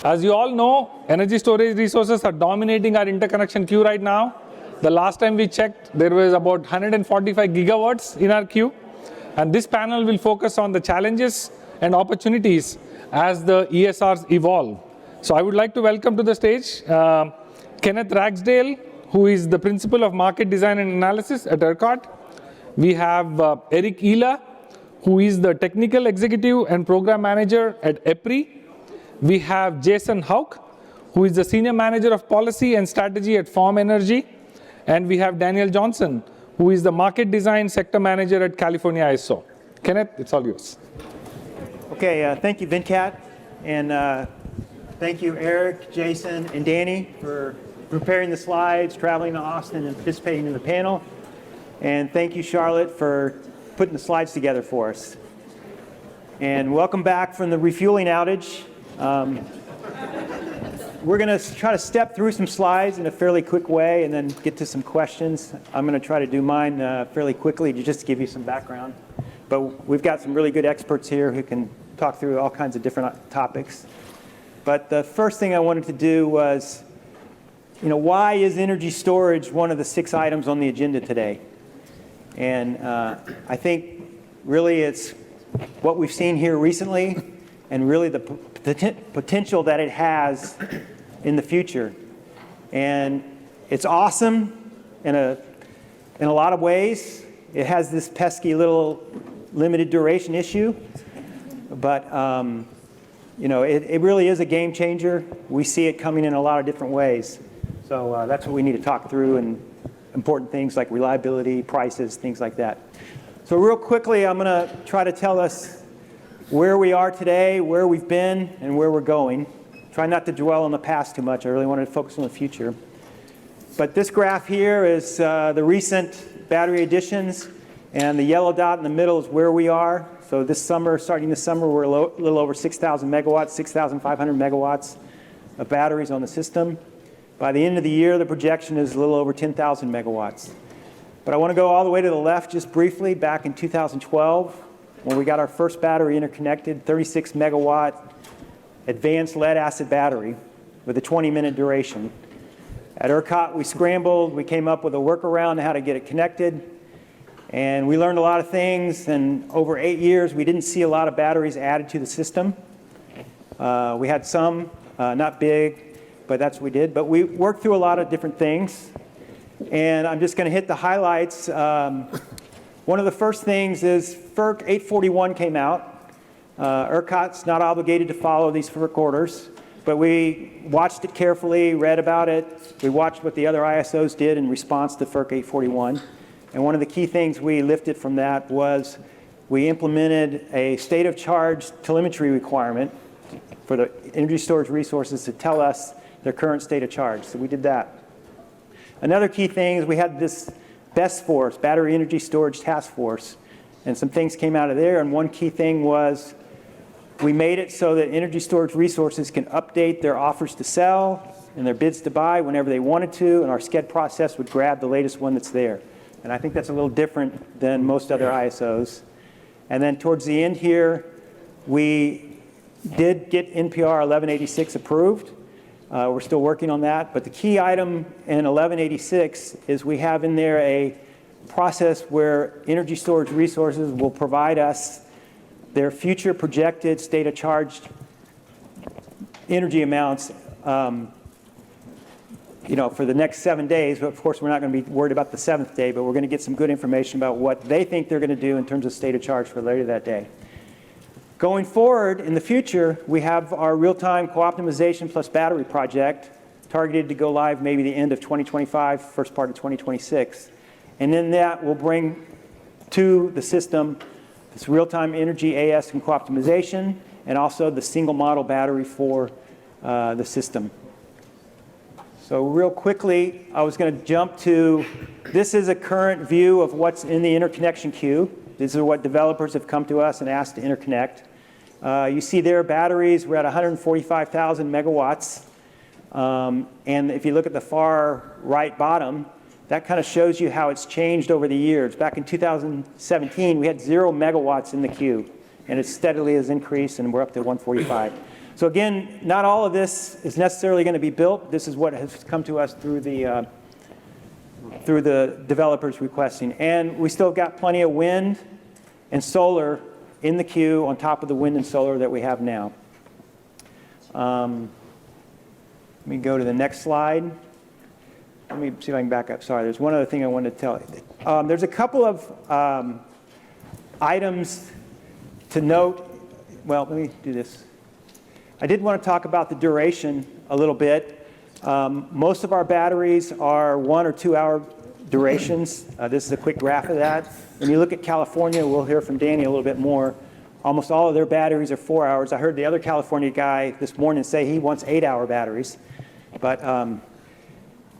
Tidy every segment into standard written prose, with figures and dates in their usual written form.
As you all know, energy storage resources are dominating our interconnection queue right now. The last time we checked, there was about 145 gigawatts in our queue. And this panel will focus on the challenges and opportunities as the ESRs evolve. So I would like to welcome to the stage Kenneth Ragsdale, who is the Principal of Market Design and Analysis at ERCOT. We have Erik, who is the Technical Executive and Program Manager at EPRI. We have Jason Houck, who is the Senior Manager of Policy and Strategy at Form Energy. And we have Daniel Johnson, who is the Market Design Sector Manager at California ISO. Kenneth, it's all yours. Okay, thank you, Venkat. And thank you, Erik, Jason, and Danny for preparing the slides, traveling to Austin, and participating in the panel. And thank you, Charlotte, for putting the slides together for us. And welcome back from the refueling outage. We're going to try to step through some slides in a fairly quick way and then get to some questions. I'm going to try to do mine fairly quickly just to give you some background. But we've got some really good experts here who can talk through all kinds of different topics. But the first thing I wanted to do was, why is energy storage one of the 6 items on the agenda today? And I think really it's what we've seen here recently and really the potential that it has in the future. And it's awesome in a lot of ways. It has this pesky little limited duration issue, but it really is a game changer. We see it coming in a lot of different ways. So that's what we need to talk through, and important things like reliability, prices, things like that. So real quickly, I'm going to try to tell us where we are today, where we've been, and where we're going. Try not to dwell on the past too much. I really wanted to focus on the future. But this graph here is the recent battery additions, and the yellow dot in the middle is where we are. So this summer, starting this summer, we're a little over 6,000 megawatts, 6,500 megawatts of batteries on the system. By the end of the year, the projection is a little over 10,000 megawatts. But I want to go all the way to the left just briefly, back in 2012, when we got our first battery interconnected, 36 megawatt advanced lead acid battery with a 20-minute duration. At ERCOT, we scrambled, we came up with a workaround on how to get it connected, and we learned a lot of things, and over 8 years, we didn't see a lot of batteries added to the system. We had some, not big, but that's what we did. But we worked through a lot of different things, and I'm just going to hit the highlights. One of the first things is FERC 841 came out. ERCOT's not obligated to follow these FERC orders, but we watched it carefully, read about it. We watched what the other ISOs did in response to FERC 841. And one of the key things we lifted from that was we implemented a state of charge telemetry requirement for the energy storage resources to tell us their current state of charge. So we did that. Another key thing is we had this BESS force, Battery Energy Storage Task Force, and some things came out of there. And one key thing was we made it so that energy storage resources can update their offers to sell and their bids to buy whenever they wanted to, and our SCED process would grab the latest one that's there. And I think that's a little different than most other ISOs. And then towards the end here, we did get NPR 1186 approved. We're still working on that. But the key item in 1186 is we have in there a process where energy storage resources will provide us their future projected state of charged energy amounts for the next 7 days. But of course, we're not going to be worried about the 7th day, but we're going to get some good information about what they think they're going to do in terms of state of charge for later that day. Going forward in the future, we have our real-time co-optimization plus battery project targeted to go live maybe the end of 2025, first part of 2026. And then that will bring to the system this real-time energy AS and co-optimization, and also the single model battery for the system. So real quickly, I was going to jump to, this is a current view of what's in the interconnection queue. These are what developers have come to us and asked to interconnect. You see there batteries, we're at 145,000 megawatts. And if you look at the far right bottom, that kind of shows you how it's changed over the years. Back in 2017, we had 0 megawatts in the queue, and it steadily has increased, and we're up to 145. So again, not all of this is necessarily going to be built. This is what has come to us through the developers requesting. And we still got plenty of wind and solar in the queue on top of the wind and solar that we have now. Let me go to the next slide. Let me see if I can back up. Sorry, there's one other thing I wanted to tell you. There's a couple of items to note. Well, let me do this. I did want to talk about the duration a little bit. Most of our batteries are 1 or 2 hour durations. This is a quick graph of that. When you look at California, we'll hear from Danny a little bit more. Almost all of their batteries are 4 hours. I heard the other California guy this morning say he wants 8-hour batteries. But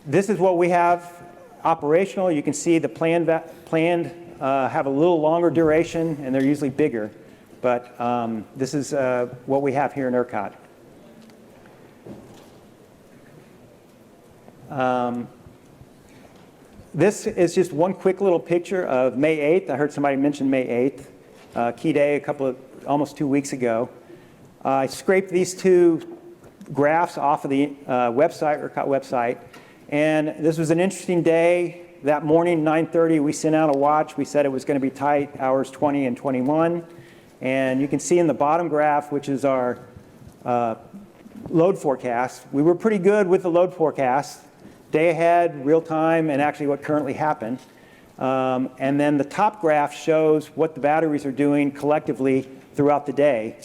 this is what we have operational. You can see the planned have a little longer duration, and they're usually bigger. But this is what we have here in ERCOT. This is just one quick little picture of May 8th. I heard somebody mention May 8th, key day almost 2 weeks ago. I scraped these two graphs off of the website, ERCOT website, and this was an interesting day. That morning, 9:30, we sent out a watch. We said it was going to be tight, hours 20 and 21. And you can see in the bottom graph, which is our load forecast, we were pretty good with the load forecast, day ahead, real time, and actually what currently happened. And then the top graph shows what the batteries are doing collectively throughout the day.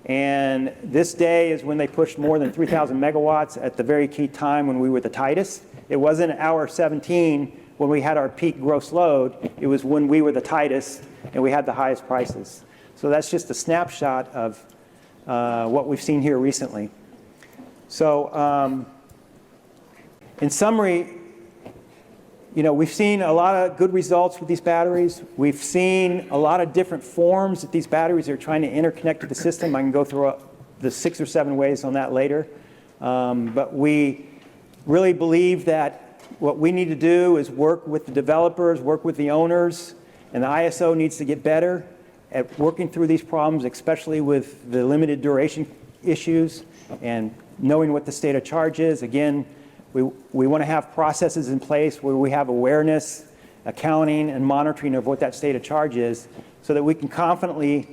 And this day is when they pushed more than 3,000 megawatts at the very key time when we were the tightest. It wasn't hour 17 when we had our peak gross load. It was when we were the tightest and we had the highest prices. So that's just a snapshot of what we've seen here recently. So in summary, we've seen a lot of good results with these batteries. We've seen a lot of different forms that these batteries are trying to interconnect to the system. I can go through the 6 or 7 ways on that later. But we really believe that what we need to do is work with the developers, work with the owners, and the ISO needs to get better at working through these problems, especially with the limited duration issues and knowing what the state of charge is. Again, we want to have processes in place where we have awareness, accounting, and monitoring of what that state of charge is so that we can confidently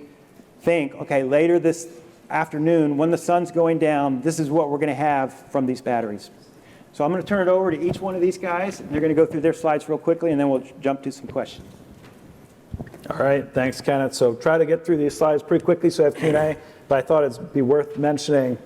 think, okay, later this afternoon when the sun's going down, this is what we're going to have from these batteries. So I'm going to turn it over to each one of these guys, and they're going to go through their slides real quickly, and then we'll jump to some questions. All right, thanks, Kenneth. So try to get through these slides pretty quickly so I have Q&A, but I thought it'd be worth mentioning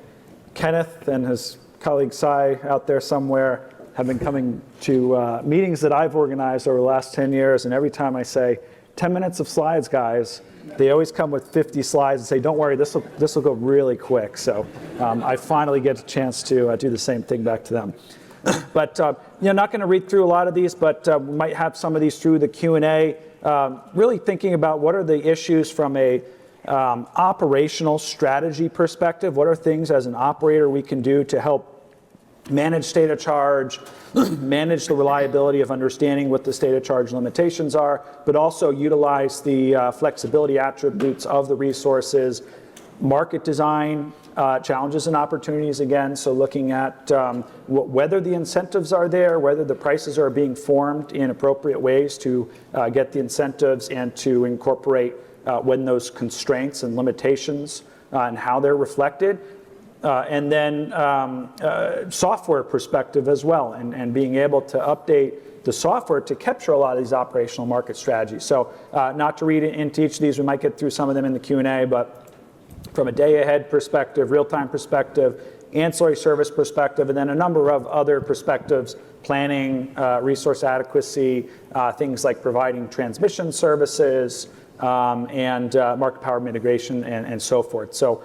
Kenneth and his colleague Cy out there somewhere have been coming to meetings that I've organized over the last 10 years, and every time I say, 10 minutes of slides, guys, they always come with 50 slides and say, don't worry, this will go really quick. So I finally get a chance to do the same thing back to them. But not going to read through a lot of these, but we might have some of these through the Q&A. Really thinking about what are the issues from a operational strategy perspective. What are things as an operator we can do to help manage state of charge, manage the reliability of understanding what the state of charge limitations are, but also utilize the flexibility attributes of the resources, market design, challenges and opportunities again. So looking at whether the incentives are there, whether the prices are being formed in appropriate ways to get the incentives and to incorporate when those constraints and limitations and how they're reflected. And then software perspective as well, and being able to update the software to capture a lot of these operational market strategies. So not to read into each of these, we might get through some of them in the Q&A, but from a day ahead perspective, real-time perspective, ancillary service perspective, and then a number of other perspectives, planning, resource adequacy, things like providing transmission services, and market power mitigation and so forth. So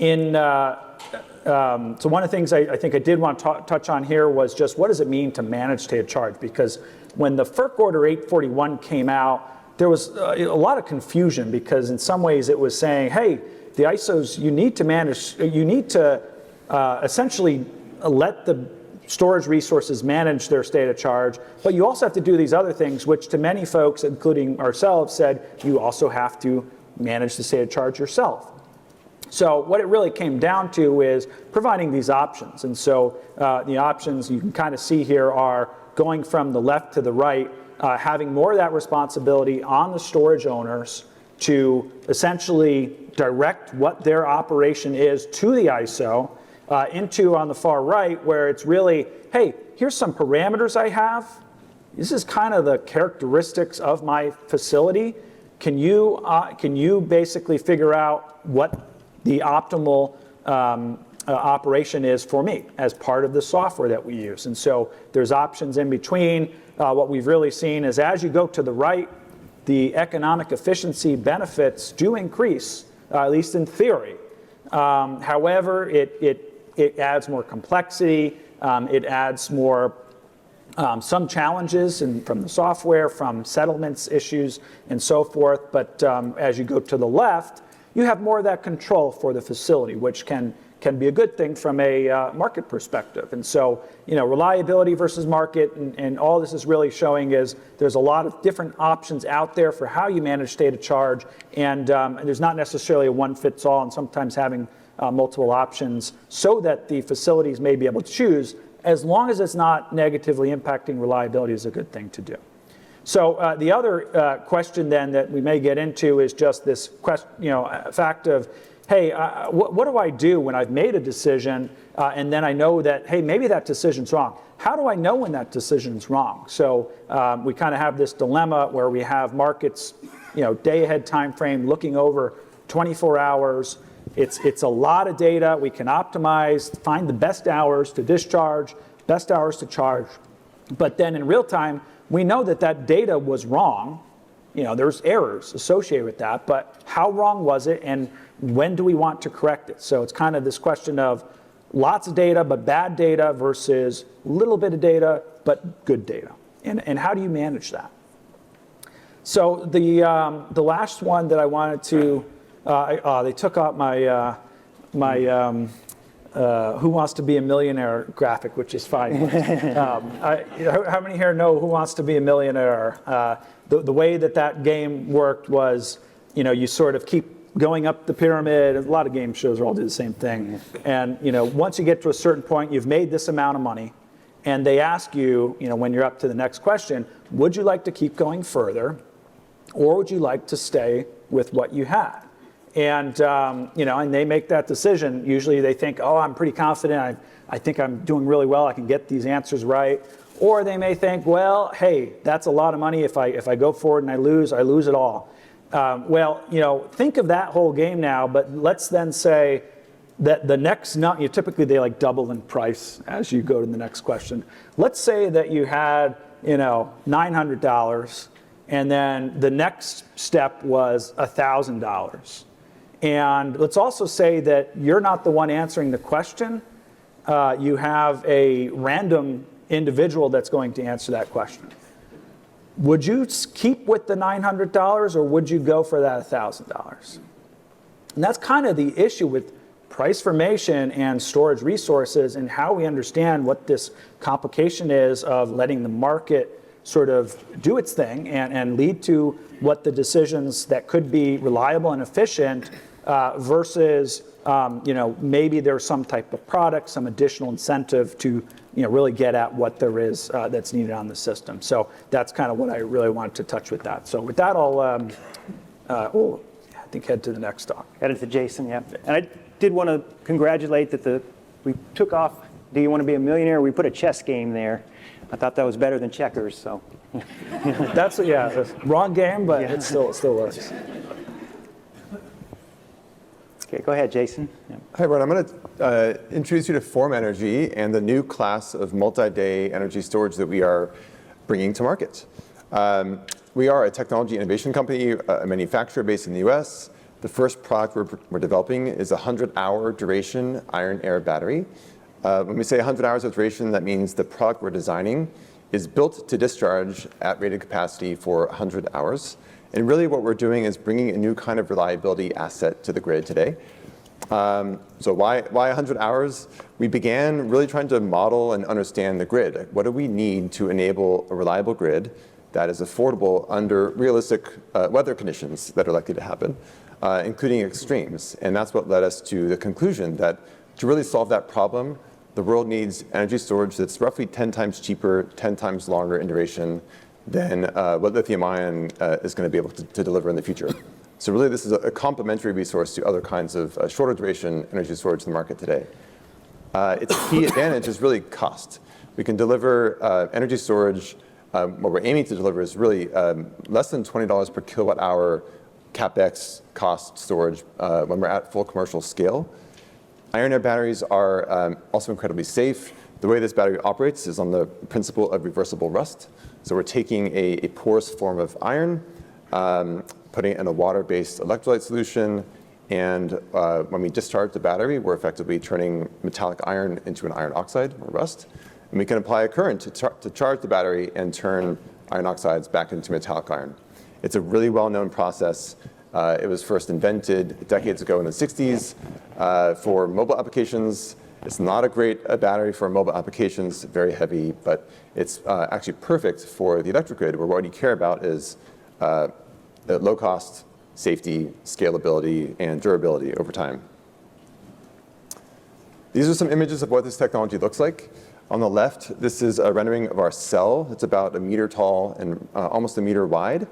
so one of the things I think I did want to touch on here was just what does it mean to manage state of charge? Because when the FERC Order 841 came out, there was a lot of confusion because in some ways it was saying, hey, the ISOs, you need to manage, you need to essentially let the storage resources manage their state of charge, but you also have to do these other things, which to many folks, including ourselves, said you also have to manage the state of charge yourself. So what it really came down to is providing these options. And so the options you can kind of see here are going from the left to the right, having more of that responsibility on the storage owners to essentially direct what their operation is to the ISO, into on the far right where it's really, hey, here's some parameters I have. This is kind of the characteristics of my facility. Can you basically figure out what the optimal operation is for me as part of the software that we use? And so there's options in between. What we've really seen is as you go to the right, the economic efficiency benefits do increase, at least in theory. However, it adds more complexity. It adds more some challenges from the software, from settlements issues, and so forth. But as you go to the left, you have more of that control for the facility, which can be a good thing from a market perspective. And so, reliability versus market, and all this is really showing is there's a lot of different options out there for how you manage state of charge, and there's not necessarily a one-fits-all, and sometimes having multiple options so that the facilities may be able to choose, as long as it's not negatively impacting reliability, is a good thing to do. So the other question then that we may get into is just this fact of, hey, what do I do when I've made a decision and then I know that, hey, maybe that decision's wrong? How do I know when that decision's wrong? So we kind of have this dilemma where we have markets, day ahead time frame, looking over 24 hours. It's a lot of data. We can optimize, find the best hours to discharge, best hours to charge. But then in real time, we know that data was wrong. There's errors associated with that, but how wrong was it, and when do we want to correct it? So it's kind of this question of lots of data, but bad data versus a little bit of data, but good data. And how do you manage that? So the last one that I wanted to, they took out my Who Wants to Be a Millionaire graphic, which is fine. How many here know Who Wants to Be a Millionaire? The way that game worked was, you sort of keep going up the pyramid. A lot of game shows all do the same thing. And once you get to a certain point, you've made this amount of money, and they ask you, when you're up to the next question, would you like to keep going further, or would you like to stay with what you had? And and they make that decision. Usually they think, oh, I'm pretty confident. I think I'm doing really well. I can get these answers right. Or they may think, well, hey, that's a lot of money. If I go forward and I lose it all. Think of that whole game now. But let's then say that the next typically they double in price as you go to the next question. Let's say that you had $900, and then the next step was $1,000. And let's also say that you're not the one answering the question. You have a random individual that's going to answer that question. Would you keep with the $900, or would you go for that $1,000? And that's kind of the issue with price formation and storage resources, and how we understand what this complication is of letting the market sort of do its thing and lead to what the decisions that could be reliable and efficient versus maybe there's some type of product, some additional incentive to really get at what there is that's needed on the system. So that's kind of what I really wanted to touch with that. So with that, I'll I think head to the next talk. Headed to Jason, yeah. And I did want to congratulate that we took off Do You Want to Be a Millionaire? We put a chess game there. I thought that was better than checkers, so. That's wrong game, but it still works. Okay, go ahead, Jason. Yeah. Hi, everyone. I'm going to introduce you to Form Energy and the new class of multi-day energy storage that we are bringing to market. We are a technology innovation company, a manufacturer based in the US. The first product we're developing is a 100-hour duration iron-air battery. When we say 100 hours of duration, that means the product we're designing is built to discharge at rated capacity for 100 hours. And really what we're doing is bringing a new kind of reliability asset to the grid today. So why 100 hours? We began really trying to model and understand the grid. What do we need to enable a reliable grid that is affordable under realistic weather conditions that are likely to happen, including extremes. And that's what led us to the conclusion that to really solve that problem, the world needs energy storage that's roughly 10 times cheaper, 10 times longer in duration than what lithium-ion is going to be able to deliver in the future. So really, this is a complementary resource to other kinds of shorter duration energy storage in the market today. Its key advantage is really cost. We can deliver energy storage. What we're aiming to deliver is really less than $20 per kilowatt hour CapEx cost storage when we're at full commercial scale. Iron air batteries are also incredibly safe. The way this battery operates is on the principle of reversible rust. So we're taking a porous form of iron, putting it in a water-based electrolyte solution, and when we discharge the battery, we're effectively turning metallic iron into an iron oxide, or rust. And we can apply a current to charge the battery and turn iron oxides back into metallic iron. It's a really well-known process. It was first invented decades ago in the 60s for mobile applications. It's not a great battery for mobile applications, very heavy, but it's actually perfect for the electric grid, where what you care about is low cost, safety, scalability, and durability over time. These are some images of what this technology looks like. On the left, this is a rendering of our cell. It's about 1 meter tall and almost 1 meter wide.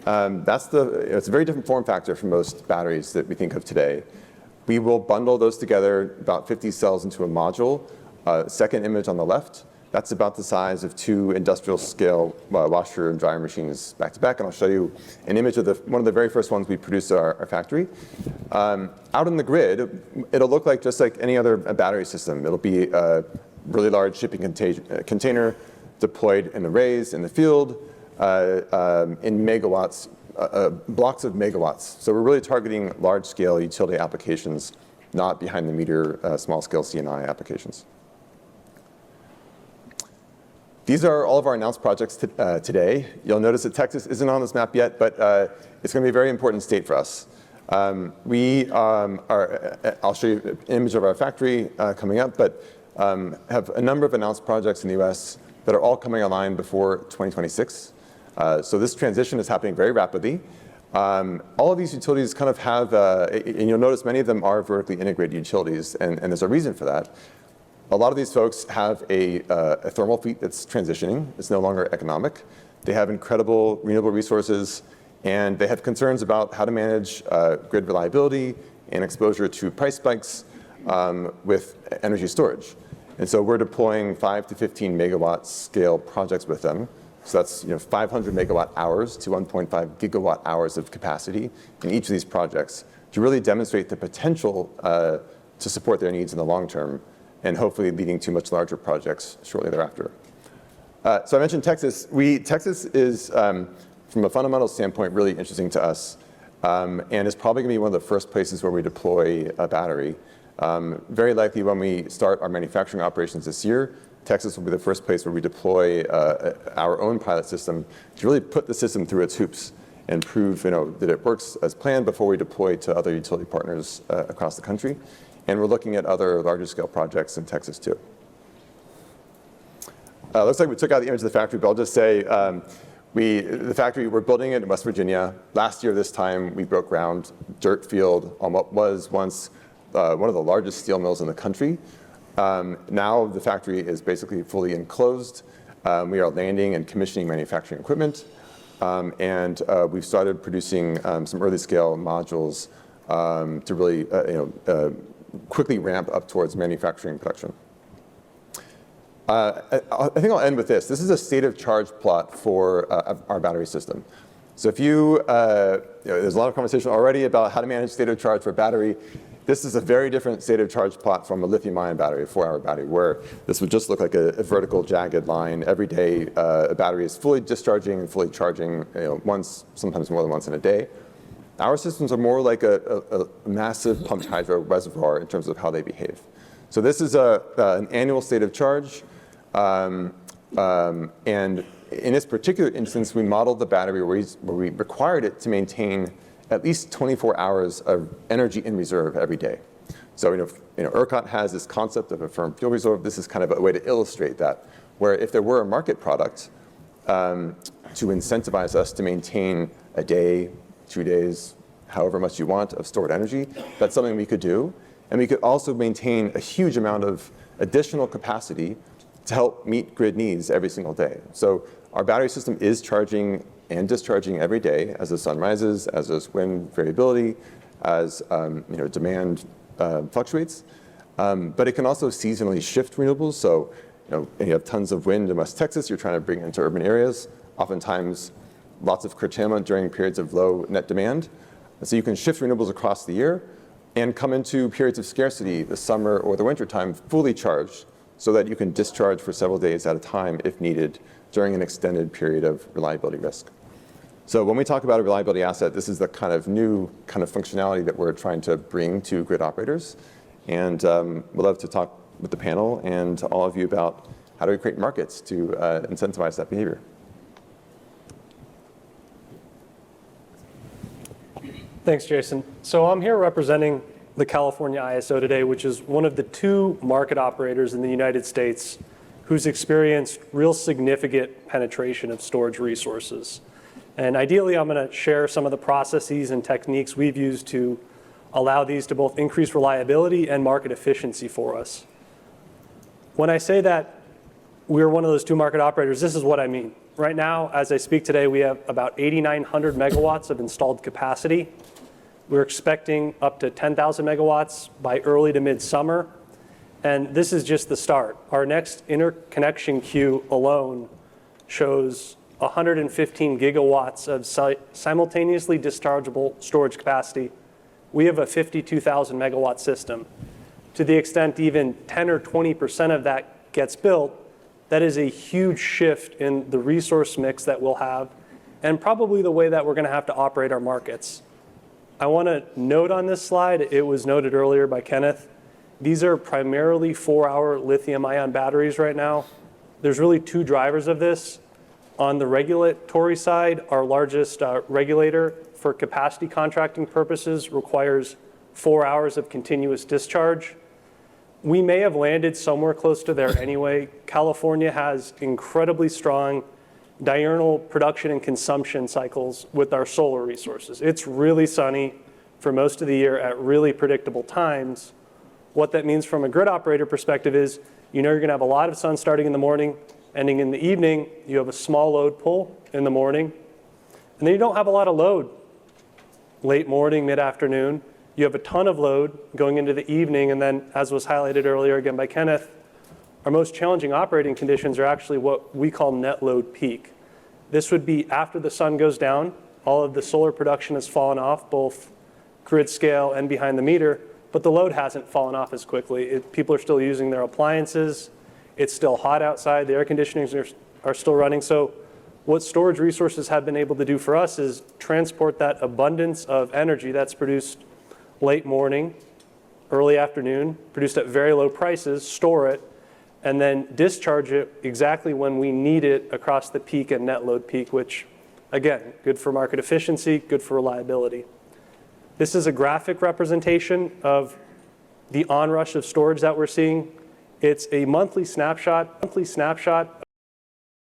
It's a very different form factor from most batteries that we think of today. We will bundle those together, about 50 cells into a module. Second image on the left, that's about the size of 2 industrial scale washer and dryer machines back to back. And I'll show you an image of one of the very first ones we produced at our factory. Out in the grid, it'll look like just like any other battery system. It'll be a really large shipping container deployed in arrays in the field in megawatts, blocks of megawatts. So we're really targeting large scale utility applications, not behind the meter small scale C&I applications. These are all of our announced projects today. You'll notice that Texas isn't on this map yet, but it's going to be a very important state for us. I'll show you an image of our factory coming up, but have a number of announced projects in the US that are all coming online before 2026. So this transition is happening very rapidly. All of these utilities kind of have, and you'll notice many of them are vertically integrated utilities, and there's a reason for that. A lot of these folks have a thermal fleet that's transitioning. It's no longer economic. They have incredible renewable resources, and they have concerns about how to manage grid reliability and exposure to price spikes with energy storage. And so we're deploying 5 to 15 megawatt scale projects with them. So that's 500 megawatt hours to 1.5 gigawatt hours of capacity in each of these projects to really demonstrate the potential to support their needs in the long term, and hopefully leading to much larger projects shortly thereafter. So I mentioned Texas. Texas is, from a fundamental standpoint, really interesting to us, and is probably going to be one of the first places where we deploy a battery. Very likely when we start our manufacturing operations this year, Texas will be the first place where we deploy our own pilot system to really put the system through its hoops and prove that it works as planned before we deploy to other utility partners across the country. And we're looking at other larger scale projects in Texas too. Looks like we took out the image of the factory, but I'll just say the factory, we're building it in West Virginia. Last year this time we broke ground, dirt field, on what was once one of the largest steel mills in the country. Now the factory is basically fully enclosed. We are landing and commissioning manufacturing equipment, and we've started producing some early scale modules to really quickly ramp up towards manufacturing production. I think I'll end with this. This is a state of charge plot for our battery system. So if there's a lot of conversation already about how to manage state of charge for a battery. This is a very different state of charge plot from a lithium-ion battery, a 4-hour battery, where this would just look like a vertical, jagged line. Every day, a battery is fully discharging and fully charging once, sometimes more than once in a day. Our systems are more like a massive pumped hydro reservoir in terms of how they behave. So this is an annual state of charge. And in this particular instance, we modeled the battery where we required it to maintain at least 24 hours of energy in reserve every day. So ERCOT has this concept of a firm fuel reserve. This is kind of a way to illustrate that, where if there were a market product, to incentivize us to maintain a day, 2 days, however much you want of stored energy. That's something we could do. And we could also maintain a huge amount of additional capacity to help meet grid needs every single day. So our battery system is charging and discharging every day as the sun rises, as there's wind variability, as demand fluctuates. But it can also seasonally shift renewables. So you have tons of wind in West Texas, you're trying to bring into urban areas. Oftentimes, lots of curtailment during periods of low net demand. And so you can shift renewables across the year and come into periods of scarcity, the summer or the winter time, fully charged, so that you can discharge for several days at a time if needed during an extended period of reliability risk. So when we talk about a reliability asset, this is the kind of new kind of functionality that we're trying to bring to grid operators. And we'd love to talk with the panel and all of you about how do we create markets to incentivize that behavior. Thanks, Jason. So I'm here representing the California ISO today, which is one of the 2 market operators in the United States who's experienced real significant penetration of storage resources. And ideally, I'm going to share some of the processes and techniques we've used to allow these to both increase reliability and market efficiency for us. When I say that we're one of those 2 market operators, this is what I mean. Right now, as I speak today, we have about 8,900 megawatts of installed capacity. We're expecting up to 10,000 megawatts by early to mid-summer. And this is just the start. Our next interconnection queue alone shows 115 gigawatts of simultaneously dischargeable storage capacity. We have a 52,000 megawatt system. To the extent even 10 or 20% of that gets built, that is a huge shift in the resource mix that we'll have, and probably the way that we're going to have to operate our markets. I want to note on this slide, it was noted earlier by Kenneth, these are primarily 4-hour lithium-ion batteries right now. There's really 2 drivers of this. On the regulatory side, our largest regulator for capacity contracting purposes requires 4 hours of continuous discharge. We may have landed somewhere close to there anyway. California has incredibly strong diurnal production and consumption cycles with our solar resources. It's really sunny for most of the year at really predictable times. What that means from a grid operator perspective is you're going to have a lot of sun starting in the morning, ending in the evening. You have a small load pull in the morning, and then you don't have a lot of load late morning, mid-afternoon. You have a ton of load going into the evening, and then, as was highlighted earlier again by Kenneth, our most challenging operating conditions are actually what we call net load peak. This would be after the sun goes down, all of the solar production has fallen off, both grid scale and behind the meter, but the load hasn't fallen off as quickly. People are still using their appliances. It's still hot outside. The air conditioners are still running. So what storage resources have been able to do for us is transport that abundance of energy that's produced late morning, early afternoon, produced at very low prices, store it, and then discharge it exactly when we need it across the peak and net load peak, which, again, good for market efficiency, good for reliability. This is a graphic representation of the onrush of storage that we're seeing. It's a monthly snapshot